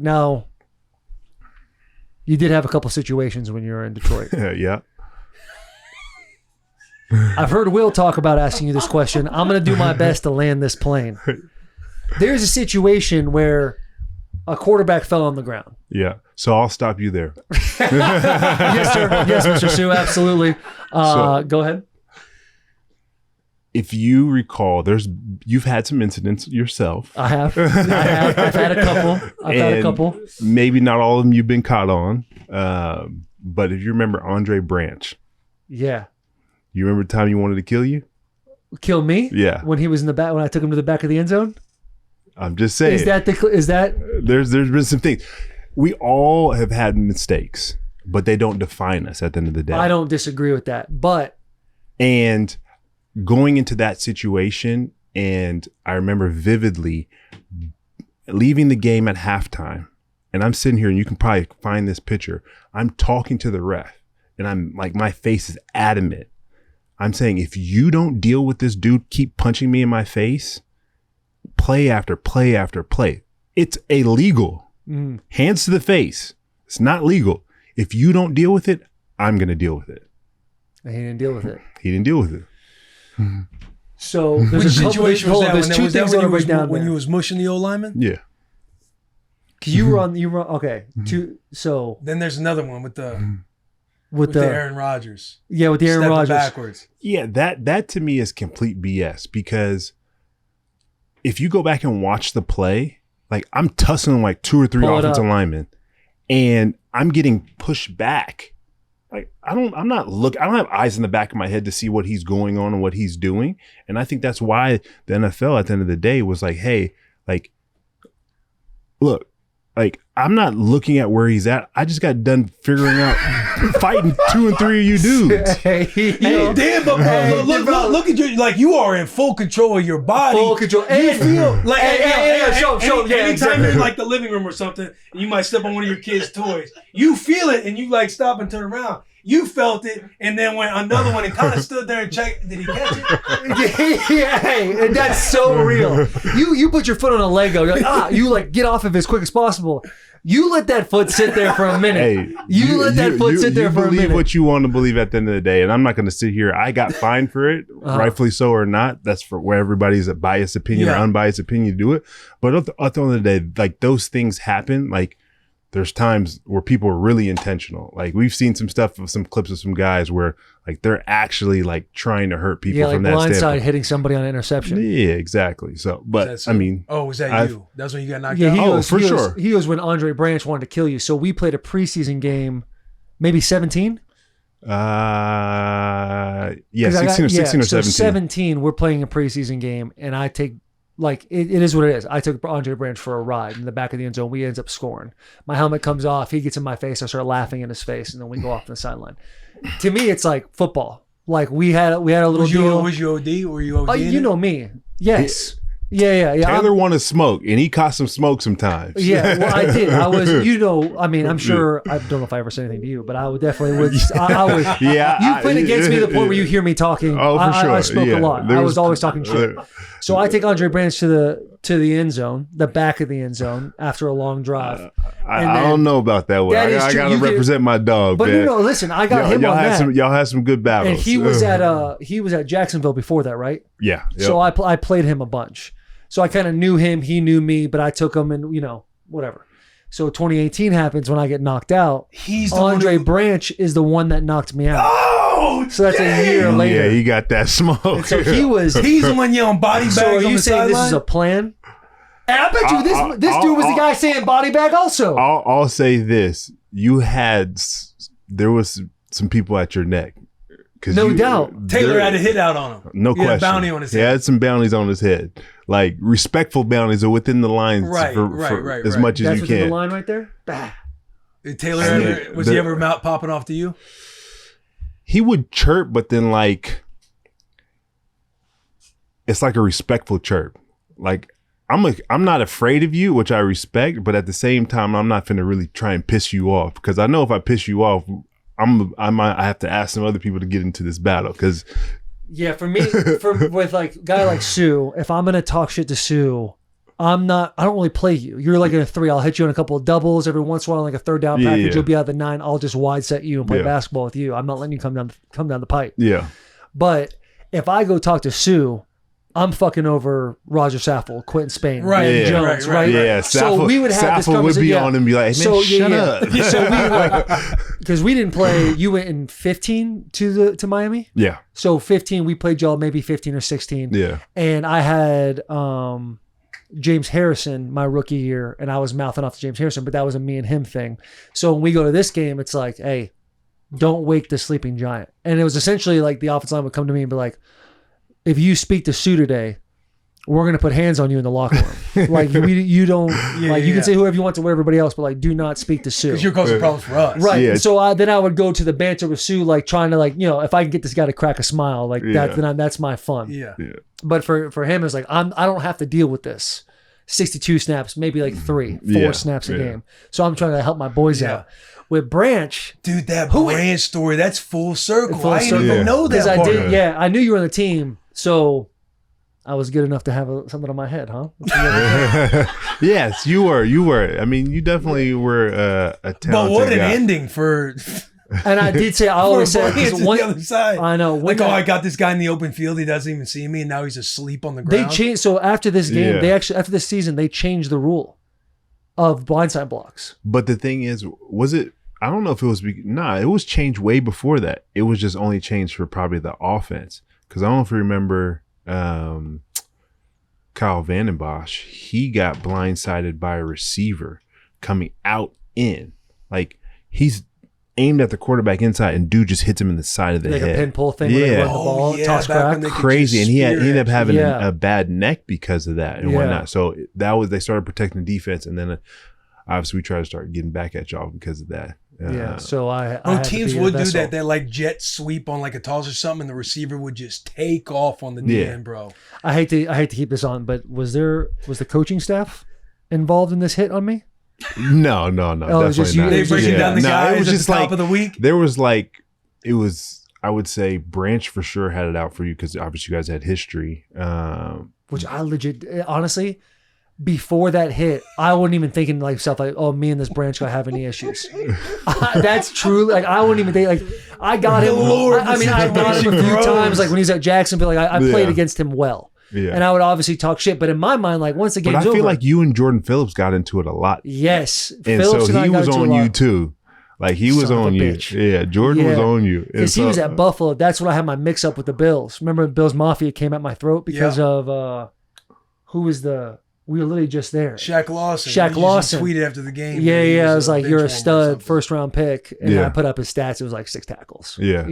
Now, you did have a couple situations when you were in Detroit. Yeah. I've heard Will talk about asking you this question. I'm going to do my best to land this plane. There's a situation where a quarterback fell on the ground. Yeah. So I'll stop you there. Yes, sir. Yes, Mr. Suh. Absolutely. Go ahead. If you recall, you've had some incidents yourself. I have. I've had a couple. Maybe not all of them you've been caught on. But if you remember Andre Branch. Yeah. You remember the time you wanted to kill you? Kill me? Yeah. When he was in the back, when I took him to the back of the end zone? I'm just saying. Is that? There's been some things. We all have had mistakes, but they don't define us at the end of the day. I don't disagree with that, and going into that situation, and I remember vividly leaving the game at halftime, and I'm sitting here, and you can probably find this picture. I'm talking to the ref, and I'm like, my face is adamant. I'm saying, if you don't deal with this dude, keep punching me in my face, play after play after play. It's illegal. Hands to the face. It's not legal. If you don't deal with it, I'm going to deal with it. And he didn't deal with it. He didn't deal with it. So which situation was that? There's two things when you was mushing the old lineman? Yeah. You were okay. So then there's another one with the Aaron Rodgers. Yeah, with the Aaron Rodgers. Backwards. Yeah, that to me is complete BS, because if you go back and watch the play, like, I'm tussling like 2 or 3 offensive linemen, and I'm getting pushed back. Like, I don't have eyes in the back of my head to see what he's going on and what he's doing. And I think that's why the NFL at the end of the day was like, hey, like, look, like, I'm not looking at where he's at. I just got done figuring out fighting 2 and 3 of you dudes. Look at you, like, you are in full control of your body. Full control. You feel like anytime exactly. you're in like the living room or something, and you might step on one of your kids' toys, you feel it, and you like stop and turn around. You felt it, and then when another one and kind of stood there and checked, did he catch it? Yeah, that's so real. You put your foot on a Lego, you're like, you like get off of it as quick as possible. You let that foot sit there for a minute. Hey, you let that foot sit there for a minute. Believe what you want to believe at the end of the day, and I'm not going to sit here. I got fined for it, rightfully so or not. That's for where everybody's a biased opinion or unbiased opinion to do it. But at the end of the day, like, those things happen. Like, there's times where people are really intentional. Like, we've seen some stuff of some clips of some guys where, like, they're actually like trying to hurt people from that standpoint. Blindside hitting somebody on an interception. Yeah, exactly. So, but I mean, was that you? That's when you got knocked out. He was when Andre Branch wanted to kill you. So we played a preseason game, maybe 17. Yeah, 16 or 17. So 17, we're playing a preseason game, and I take. Like, it is what it is. I took Andre Branch for a ride in the back of the end zone. We ends up scoring. My helmet comes off. He gets in my face. I start laughing in his face, and then we go off the sideline. To me, it's like football. Like, we had a little deal. Was you OD? Were you OD? You know me. Yes. Yeah. Taylor wanted smoke, and he caught some smoke sometimes. Yeah, well, I did. I was, I mean, I'm sure, I don't know if I ever said anything to you, but I would definitely I was. Yeah. You played against me to the point where you hear me talking. Oh, for sure. I spoke a lot. I was always talking shit. So I take Andre Branch to the end zone, the back of the end zone, after a long drive. I don't know about that one. I got to represent my dog, but man. Listen, I got him on that. Y'all had some good battles. And he was at Jacksonville before that, right? Yeah. Yep. So I played him a bunch. So I kind of knew him, he knew me, but I took him and, whatever. So 2018 happens when I get knocked out. Andre Branch is the one that knocked me out. Oh, so that's a year later. Yeah, he got that smoke. And so he's the one yelling body bag. So are on you the saying this is a plan? And I bet you this dude was the guy saying body bag also. I'll say this. There was some people at your neck. No doubt. Taylor had a hit out on him. No question. He had a bounty on his head. He had some bounties on his head. Like, respectful bounties are within the lines for as much as That's you can. That's within the line right there? Bah. Taylor, was he ever mouth popping off to you? He would chirp, but then, like, it's like a respectful chirp. Like, I'm not afraid of you, which I respect, but at the same time, I'm not finna really try and piss you off, because I know if I piss you off, I have to ask some other people to get into this battle, because for me, with like a guy like Suh, if I'm gonna talk shit to Suh, I don't really play you. You're like in a 3. I'll hit you on a couple of doubles every once in a while, like a third down package. You'll be out of the 9. I'll just wide set you and play basketball with you. I'm not letting you come down the pipe. Yeah. But if I go talk to Sue, I'm fucking over Roger Saffold, Quentin Spain, Right, Ben yeah, Jones, right? Yeah, So we would have this Saffold would be conversation. on and be like, hey, man, shut up. So we like, because we didn't play. You went in 15 to Miami. Yeah. So 15, we played y'all maybe 15 or 16. Yeah. And I had James Harrison my rookie year, and I was mouthing off to James Harrison, but that was a me and him thing. So when we go to this game, it's like, hey, don't wake the sleeping giant. And it was essentially like the offensive line would come to me and be like, if you speak to Sue today, we're going to put hands on you in the locker room. Like, you don't, you can say whoever you want to everybody else, but like, do not speak to Sue. Because you're causing problems for us. Right. Yeah. So then I would go to the banter with Sue, like trying to if I can get this guy to crack a smile, like that's my fun. Yeah. But for him, it's like, I don't have to deal with this. 62 snaps, maybe like 4 snaps a game. So I'm trying to help my boys out. With Branch, dude, that Branch story, that's full circle. I didn't even know that. Because I knew you were on the team, so I was good enough to have something on my head, huh? Yes, you were. I mean, you definitely were a talented But what an guy. ending for. And I did say, I always said, the other side. I know. Like, I got this guy in the open field. He doesn't even see me, and now he's asleep on the ground. They changed. So after this game, after this season, they changed the rule of blindside blocks. But the thing is, was it? I don't know if it was. It was changed way before that. It was just only changed for probably the offense. Because I don't know if you remember Kyle Vandenbosch. He got blindsided by a receiver coming out in. Like, he's aimed at the quarterback inside, and dude just hits him in the side of the head. Like a pin pull thing. Where they run the ball, toss crack. Crazy. And he ended up having a bad neck because of that and whatnot. So they started protecting the defense, and then obviously we tried to start getting back at y'all because of that. So teams would do that. They like jet sweep on like a toss or something, and the receiver would just take off on the DN, bro. I hate to keep this on, but was the coaching staff involved in this hit on me? No. Oh, it was just not. They breaking down the guys it was at just the top of the week. There was I would say Branch for sure had it out for you because obviously you guys had history. Which I legit, honestly, before that hit, I wasn't even thinking like stuff like, oh, me and this Branch guy have any issues. That's true. Like, I wouldn't even think, like, I got him. I got him a few times, like when he's at Jacksonville. Like, I played against him well. Yeah. And I would obviously talk shit, but in my mind, like, once the game's over. But I feel like you and Jordan Phillips got into it a lot. Yes. And Phillips so he was on you too. Like, he was on you. Yeah, Jordan was on you. Because he was at Buffalo. That's when I had my mix up with the Bills. Remember Bills Mafia came at my throat because of who was we were literally just there. Shaq Lawson. Tweeted after the game. Yeah. I was like, you're a stud, first round pick. And I put up his stats. It was like 6 tackles. Yeah.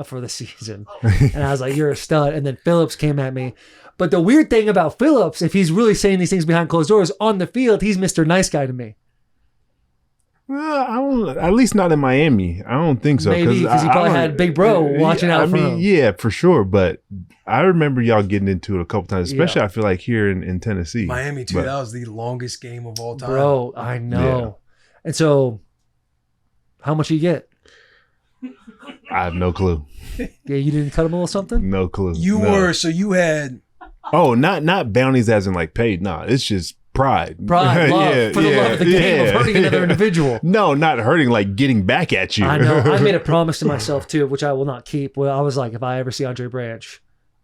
For the season. And I was like, you're a stud. And then Phillips came at me. But the weird thing about Phillips, if he's really saying these things behind closed doors, on the field, he's Mr. Nice Guy to me. I don't. At least not in Miami. I don't think so. Maybe because he probably had Big Bro watching out for him. Yeah, for sure. But I remember y'all getting into it a couple times, especially I feel like here in Tennessee. Miami too. That was the longest game of all time. Bro, I know. Yeah. And so, how much you get? I have no clue. Yeah, you didn't cut him a little something? No clue. You had. Oh, not bounties as in like paid. No, it's just pride, love, for the love of the game of hurting another individual. No, not hurting, like getting back at you. I know. I made a promise to myself too, which I will not keep. Well, I was like, if I ever see Andre Branch,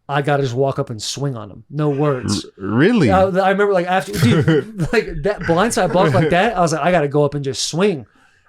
I gotta just walk up and swing on him. No words. Really? I remember like after, dude, like that blindside block like that. I was like, I gotta go up and just swing.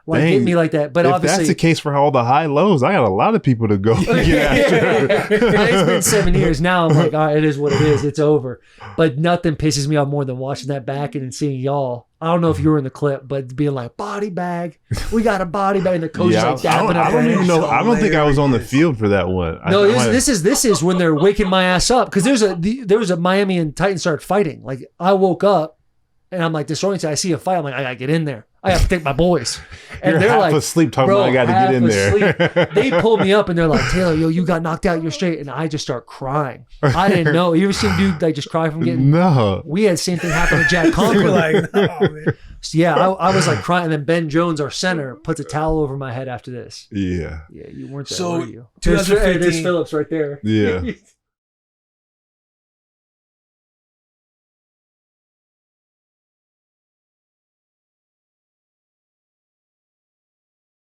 Like, hit me like that. But if obviously, that's the case for all the high lows, I got a lot of people to go get after. It's been 7 years now. I'm like, all right, it is what it is. It's over. But nothing pisses me off more than watching that back and seeing y'all. I don't know if you were in the clip, but being like, body bag. We got a body bag. And the coach is like dapping up. I don't even know. I don't think I was on the field for that one. No, this is when they're waking my ass up. Because there was a Miami and Titans started fighting. Like, I woke up and I'm like disoriented. I see a fight. I'm like, I got to get in there. I have to take my boys. And You're they're half like, asleep talking about I got to get in there. They pulled me up and they're like, Taylor, yo, you got knocked out. You're straight. And I just start crying. I didn't know. You ever seen dude like just cry from getting? No. We had the same thing happen to Jack Conklin. Like, no, man. So yeah, I was like crying. And then Ben Jones, our center, puts a towel over my head after this. Yeah. Yeah, you weren't there, So, were you? 2015 There's Phillips right there. Yeah.